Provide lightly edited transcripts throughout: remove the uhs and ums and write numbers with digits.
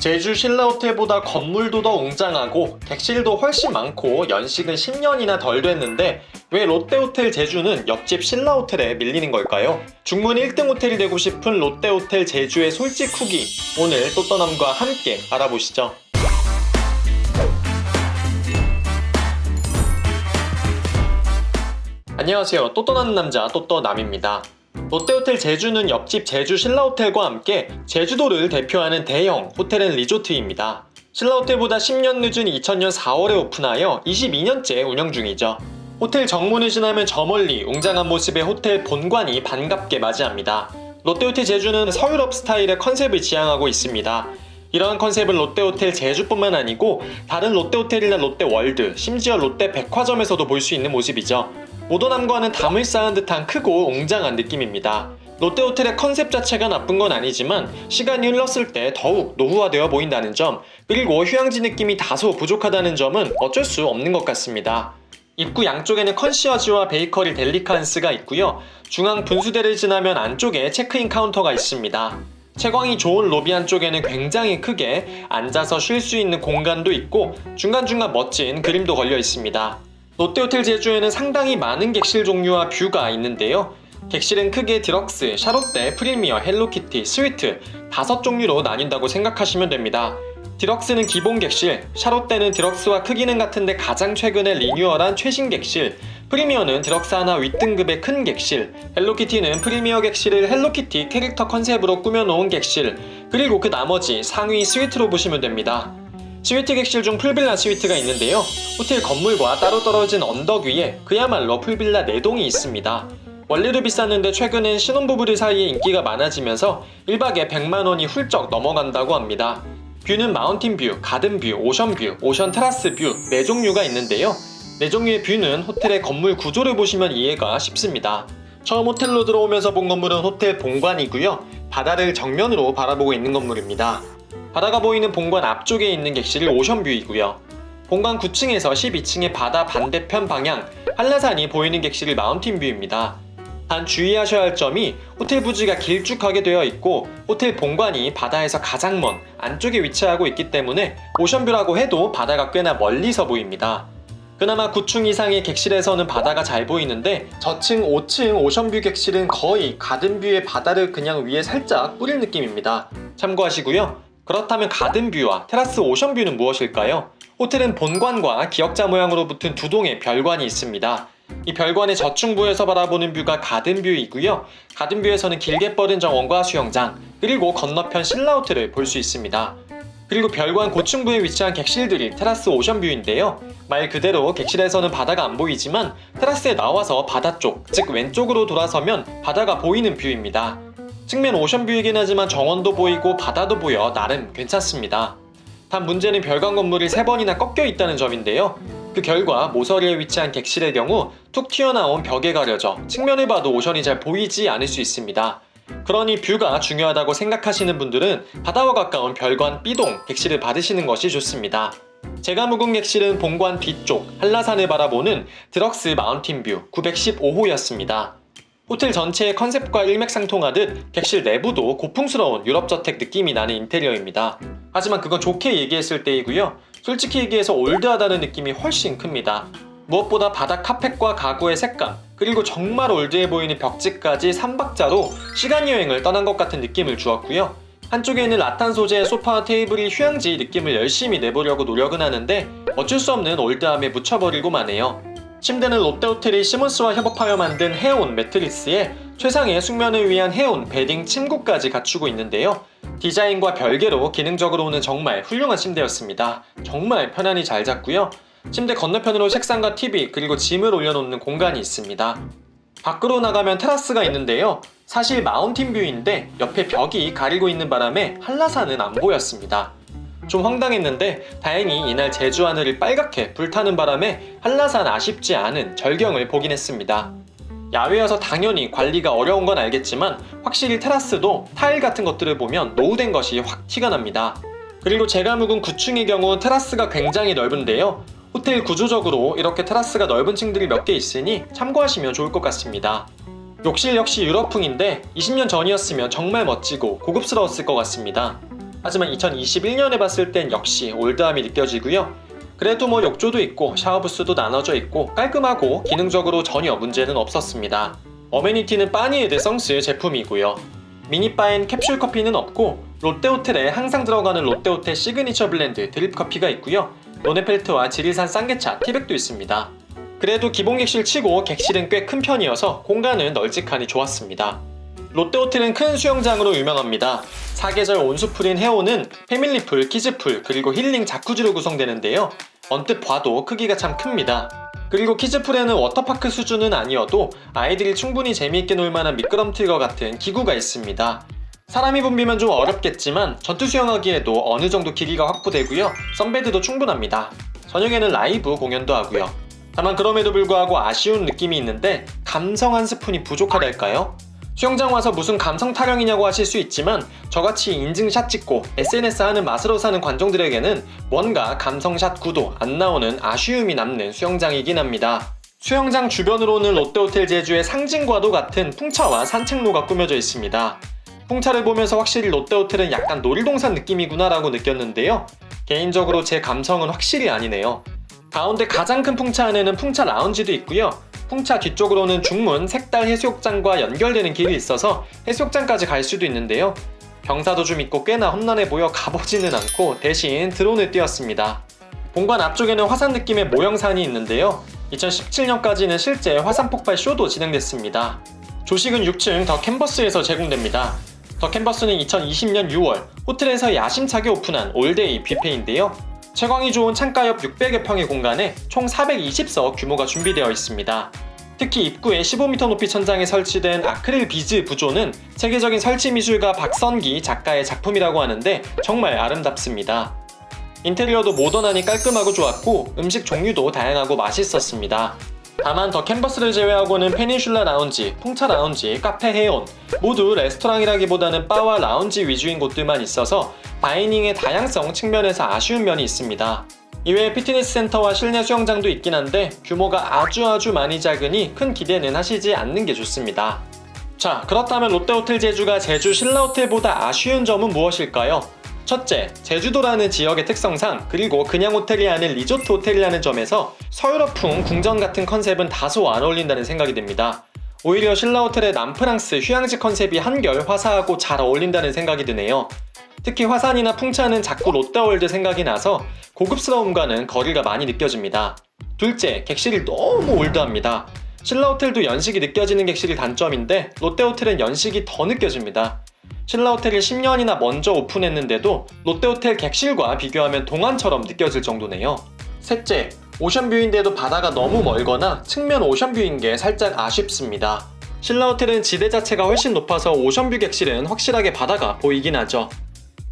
제주 신라호텔보다 건물도 더 웅장하고 객실도 훨씬 많고 연식은 10년이나 덜 됐는데 왜 롯데호텔 제주는 옆집 신라호텔에 밀리는 걸까요? 중문 1등 호텔이 되고 싶은 롯데호텔 제주의 솔직 후기, 오늘 또또남과 함께 알아보시죠. 안녕하세요. 또또나는 남자 또또남입니다. 롯데호텔 제주는 옆집 제주 신라호텔과 함께 제주도를 대표하는 대형 호텔 앤 리조트입니다. 신라호텔보다 10년 늦은 2000년 4월에 오픈하여 22년째 운영 중이죠. 호텔 정문을 지나면 저 멀리 웅장한 모습의 호텔 본관이 반갑게 맞이합니다. 롯데호텔 제주는 서유럽 스타일의 컨셉을 지향하고 있습니다. 이러한 컨셉은 롯데호텔 제주뿐만 아니고 다른 롯데호텔이나 롯데월드, 심지어 롯데백화점에서도 볼 수 있는 모습이죠. 모던함과는 담을 쌓은 듯한 크고 웅장한 느낌입니다. 롯데호텔의 컨셉 자체가 나쁜 건 아니지만 시간이 흘렀을 때 더욱 노후화되어 보인다는 점, 그리고 휴양지 느낌이 다소 부족하다는 점은 어쩔 수 없는 것 같습니다. 입구 양쪽에는 컨시어지와 베이커리 델리칸스가 있고요. 중앙 분수대를 지나면 안쪽에 체크인 카운터가 있습니다. 채광이 좋은 로비 안쪽에는 굉장히 크게 앉아서 쉴 수 있는 공간도 있고 중간중간 멋진 그림도 걸려 있습니다. 롯데호텔 제주에는 상당히 많은 객실 종류와 뷰가 있는데요. 객실은 크게 디럭스, 샤롯데, 프리미어, 헬로키티, 스위트 5종류로 나뉜다고 생각하시면 됩니다. 디럭스는 기본 객실, 샤롯데는 디럭스와 크기는 같은데 가장 최근에 리뉴얼한 최신 객실, 프리미어는 디럭스 하나 윗등급의 큰 객실, 헬로키티는 프리미어 객실을 헬로키티 캐릭터 컨셉으로 꾸며놓은 객실, 그리고 그 나머지 상위 스위트로 보시면 됩니다. 스위트 객실 중 풀빌라 스위트가 있는데요. 호텔 건물과 따로 떨어진 언덕 위에 그야말로 풀빌라 4동이 있습니다. 원래도 비쌌는데 최근엔 신혼부부들 사이에 인기가 많아지면서 1박에 100만원이 훌쩍 넘어간다고 합니다. 뷰는 마운틴 뷰, 가든 뷰, 오션 뷰, 오션 테라스 뷰 4종류가 있는데요. 4종류의 뷰는 호텔의 건물 구조를 보시면 이해가 쉽습니다. 처음 호텔로 들어오면서 본 건물은 호텔 본관이고요. 바다를 정면으로 바라보고 있는 건물입니다. 바다가 보이는 본관 앞쪽에 있는 객실이 오션뷰이고요. 본관 9층에서 12층의 바다 반대편 방향 한라산이 보이는 객실이 마운틴뷰입니다. 단 주의하셔야 할 점이 호텔 부지가 길쭉하게 되어 있고 호텔 본관이 바다에서 가장 먼 안쪽에 위치하고 있기 때문에 오션뷰라고 해도 바다가 꽤나 멀리서 보입니다. 그나마 9층 이상의 객실에서는 바다가 잘 보이는데 저층 5층 오션뷰 객실은 거의 가든뷰의 바다를 그냥 위에 살짝 뿌릴 느낌입니다. 참고하시고요. 그렇다면 가든뷰와 테라스 오션뷰는 무엇일까요? 호텔은 본관과 기역자 모양으로 붙은 2동의 별관이 있습니다. 이 별관의 저층부에서 바라보는 뷰가 가든뷰이고요. 가든뷰에서는 길게 뻗은 정원과 수영장, 그리고 건너편 신라호텔을 볼 수 있습니다. 그리고 별관 고층부에 위치한 객실들이 테라스 오션뷰인데요. 말 그대로 객실에서는 바다가 안 보이지만 테라스에 나와서 바다 쪽, 즉 왼쪽으로 돌아서면 바다가 보이는 뷰입니다. 측면 오션뷰이긴 하지만 정원도 보이고 바다도 보여 나름 괜찮습니다. 단 문제는 별관 건물이 3번이나 꺾여 있다는 점인데요. 그 결과 모서리에 위치한 객실의 경우 툭 튀어나온 벽에 가려져 측면을 봐도 오션이 잘 보이지 않을 수 있습니다. 그러니 뷰가 중요하다고 생각하시는 분들은 바다와 가까운 별관 B동 객실을 받으시는 것이 좋습니다. 제가 묵은 객실은 본관 뒤쪽 한라산을 바라보는 디럭스 마운틴 뷰 915호였습니다. 호텔 전체의 컨셉과 일맥상통하듯 객실 내부도 고풍스러운 유럽저택 느낌이 나는 인테리어입니다. 하지만 그건 좋게 얘기했을 때이고요. 솔직히 얘기해서 올드하다는 느낌이 훨씬 큽니다. 무엇보다 바닥 카펫과 가구의 색감, 그리고 정말 올드해 보이는 벽지까지 3박자로 시간여행을 떠난 것 같은 느낌을 주었고요. 한쪽에 있는 라탄 소재의 소파와 테이블이 휴양지 느낌을 열심히 내보려고 노력은 하는데 어쩔 수 없는 올드함에 묻혀버리고 마네요. 침대는 롯데호텔이 시몬스와 협업하여 만든 헤온 매트리스에 최상의 숙면을 위한 헤온 베딩 침구까지 갖추고 있는데요. 디자인과 별개로 기능적으로는 정말 훌륭한 침대였습니다. 정말 편안히 잘 잤고요. 침대 건너편으로 책상과 TV 그리고 짐을 올려놓는 공간이 있습니다. 밖으로 나가면 테라스가 있는데요. 사실 마운틴 뷰인데 옆에 벽이 가리고 있는 바람에 한라산은 안 보였습니다. 좀 황당했는데 다행히 이날 제주 하늘이 빨갛게 불타는 바람에 한라산 아쉽지 않은 절경을 보긴 했습니다. 야외여서 당연히 관리가 어려운 건 알겠지만 확실히 테라스도 타일 같은 것들을 보면 노후된 것이 확 티가 납니다. 그리고 제가 묵은 9층의 경우 테라스가 굉장히 넓은데요. 호텔 구조적으로 이렇게 테라스가 넓은 층들이 몇 개 있으니 참고하시면 좋을 것 같습니다. 욕실 역시 유럽풍인데 20년 전이었으면 정말 멋지고 고급스러웠을 것 같습니다. 하지만 2021년에 봤을 땐 역시 올드함이 느껴지고요. 그래도 뭐 욕조도 있고 샤워부스도 나눠져 있고 깔끔하고 기능적으로 전혀 문제는 없었습니다. 어메니티는 파니에 드 썽스 제품이고요. 미니바엔 캡슐 커피는 없고 롯데호텔에 항상 들어가는 롯데호텔 시그니처 블렌드 드립 커피가 있고요. 로네펠트와 지리산 쌍계차 티백도 있습니다. 그래도 기본 객실 치고 객실은 꽤 큰 편이어서 공간은 널찍하니 좋았습니다. 롯데호텔은 큰 수영장으로 유명합니다. 사계절 온수풀인 해오는 패밀리풀, 키즈풀, 그리고 힐링 자쿠지로 구성되는데요. 언뜻 봐도 크기가 참 큽니다. 그리고 키즈풀에는 워터파크 수준은 아니어도 아이들이 충분히 재미있게 놀만한 미끄럼틀과 같은 기구가 있습니다. 사람이 붐비면 좀 어렵겠지만 전투 수영하기에도 어느 정도 길이가 확보되고요. 선베드도 충분합니다. 저녁에는 라이브 공연도 하고요. 다만 그럼에도 불구하고 아쉬운 느낌이 있는데 감성 한 스푼이 부족하달까요? 수영장 와서 무슨 감성 타령이냐고 하실 수 있지만 저같이 인증샷 찍고 SNS 하는 맛으로 사는 관종들에게는 뭔가 감성샷 구도 안 나오는 아쉬움이 남는 수영장이긴 합니다. 수영장 주변으로는 롯데호텔 제주의 상징과도 같은 풍차와 산책로가 꾸며져 있습니다. 풍차를 보면서 확실히 롯데호텔은 약간 놀이동산 느낌이구나 라고 느꼈는데요. 개인적으로 제 감성은 확실히 아니네요. 가운데 가장 큰 풍차 안에는 풍차 라운지도 있고요. 풍차 뒤쪽으로는 중문 색달 해수욕장과 연결되는 길이 있어서 해수욕장까지 갈 수도 있는데요. 경사도 좀 있고 꽤나 험난해 보여 가보지는 않고 대신 드론을 띄웠습니다. 본관 앞쪽에는 화산 느낌의 모형산이 있는데요. 2017년까지는 실제 화산 폭발 쇼도 진행됐습니다. 조식은 6층 더 캔버스에서 제공됩니다. 더 캔버스는 2020년 6월 호텔에서 야심차게 오픈한 올데이 뷔페인데요. 채광이 좋은 창가 옆 600여 평의 공간에 총 420석 규모가 준비되어 있습니다. 특히 입구에 15m 높이 천장에 설치된 아크릴 비즈 부조는 세계적인 설치 미술가 박선기 작가의 작품이라고 하는데 정말 아름답습니다. 인테리어도 모던하니 깔끔하고 좋았고 음식 종류도 다양하고 맛있었습니다. 다만 더 캔버스를 제외하고는 페닌슐라 라운지, 풍차 라운지, 카페 해온 모두 레스토랑이라기보다는 바와 라운지 위주인 곳들만 있어서 다이닝의 다양성 측면에서 아쉬운 면이 있습니다. 이외에 피트니스 센터와 실내 수영장도 있긴 한데 규모가 아주 많이 작으니 큰 기대는 하시지 않는 게 좋습니다. 자, 그렇다면 롯데호텔 제주가 제주 신라호텔보다 아쉬운 점은 무엇일까요? 첫째, 제주도라는 지역의 특성상 그리고 그냥 호텔이 아닌 리조트 호텔이라는 점에서 서유럽풍 궁전 같은 컨셉은 다소 안 어울린다는 생각이 듭니다. 오히려 신라호텔의 남프랑스 휴양지 컨셉이 한결 화사하고 잘 어울린다는 생각이 드네요. 특히 화산이나 풍차는 자꾸 롯데월드 생각이 나서 고급스러움과는 거리가 많이 느껴집니다. 둘째, 객실이 너무 올드합니다. 신라호텔도 연식이 느껴지는 객실이 단점인데 롯데호텔은 연식이 더 느껴집니다. 신라호텔이 10년이나 먼저 오픈했는데도 롯데호텔 객실과 비교하면 동안처럼 느껴질 정도네요. 셋째, 오션뷰인데도 바다가 너무 멀거나 측면 오션뷰인 게 살짝 아쉽습니다. 신라호텔은 지대 자체가 훨씬 높아서 오션뷰 객실은 확실하게 바다가 보이긴 하죠.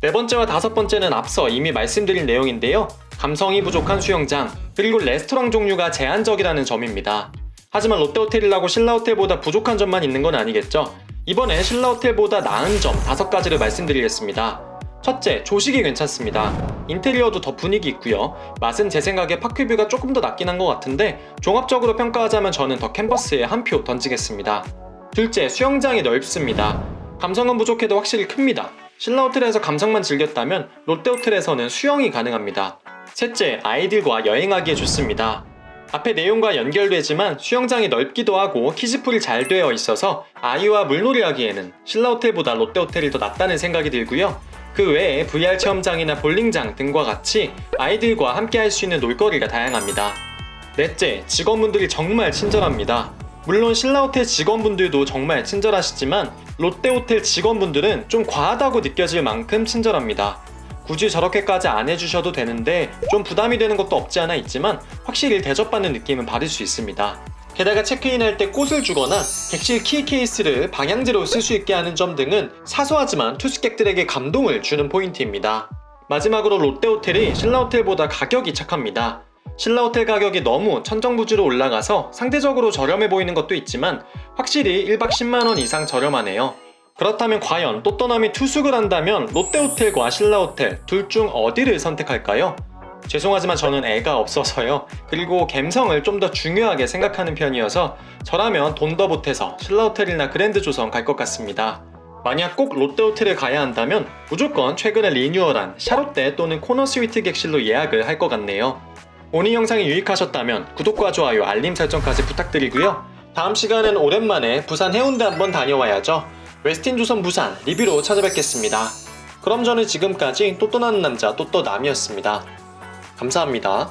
네 번째와 다섯 번째는 앞서 이미 말씀드린 내용인데요. 감성이 부족한 수영장, 그리고 레스토랑 종류가 제한적이라는 점입니다. 하지만 롯데호텔이라고 신라호텔보다 부족한 점만 있는 건 아니겠죠? 이번에 신라호텔보다 나은 점 5가지를 말씀드리겠습니다. 첫째, 조식이 괜찮습니다. 인테리어도 더 분위기 있고요. 맛은 제 생각에 파크뷰가 조금 더 낫긴 한 것 같은데 종합적으로 평가하자면 저는 더 캔버스에 한 표 던지겠습니다. 둘째, 수영장이 넓습니다. 감성은 부족해도 확실히 큽니다. 신라호텔에서 감성만 즐겼다면 롯데호텔에서는 수영이 가능합니다. 셋째, 아이들과 여행하기에 좋습니다. 앞에 내용과 연결되지만 수영장이 넓기도 하고 키즈풀이 잘 되어 있어서 아이와 물놀이 하기에는 신라호텔보다 롯데호텔이 더 낫다는 생각이 들고요. 그 외에 VR 체험장이나 볼링장 등과 같이 아이들과 함께 할 수 있는 놀거리가 다양합니다. 넷째, 직원분들이 정말 친절합니다. 물론 신라호텔 직원분들도 정말 친절하시지만 롯데호텔 직원분들은 좀 과하다고 느껴질 만큼 친절합니다. 굳이 저렇게까지 안 해주셔도 되는데 좀 부담이 되는 것도 없지 않아 있지만 확실히 대접받는 느낌은 받을 수 있습니다. 게다가 체크인할 때 꽃을 주거나 객실 키 케이스를 방향제로 쓸 수 있게 하는 점 등은 사소하지만 투숙객들에게 감동을 주는 포인트입니다. 마지막으로 롯데호텔이 신라호텔보다 가격이 착합니다. 신라호텔 가격이 너무 천정부지로 올라가서 상대적으로 저렴해 보이는 것도 있지만 확실히 1박 10만원 이상 저렴하네요. 그렇다면 과연 또 떠남이 투숙을 한다면 롯데호텔과 신라호텔 둘 중 어디를 선택할까요? 죄송하지만 저는 애가 없어서요. 그리고 갬성을 좀 더 중요하게 생각하는 편이어서 저라면 돈 더 보태서 신라호텔이나 그랜드 조선 갈 것 같습니다. 만약 꼭 롯데호텔에 가야 한다면 무조건 최근에 리뉴얼한 샤롯데 또는 코너스위트 객실로 예약을 할 것 같네요. 오늘 영상이 유익하셨다면 구독과 좋아요, 알림 설정까지 부탁드리고요. 다음 시간은 오랜만에 부산 해운대 한번 다녀와야죠. 웨스틴조선 부산 리뷰로 찾아뵙겠습니다. 그럼 저는 지금까지 또또나는 남자 또또남이었습니다. 감사합니다.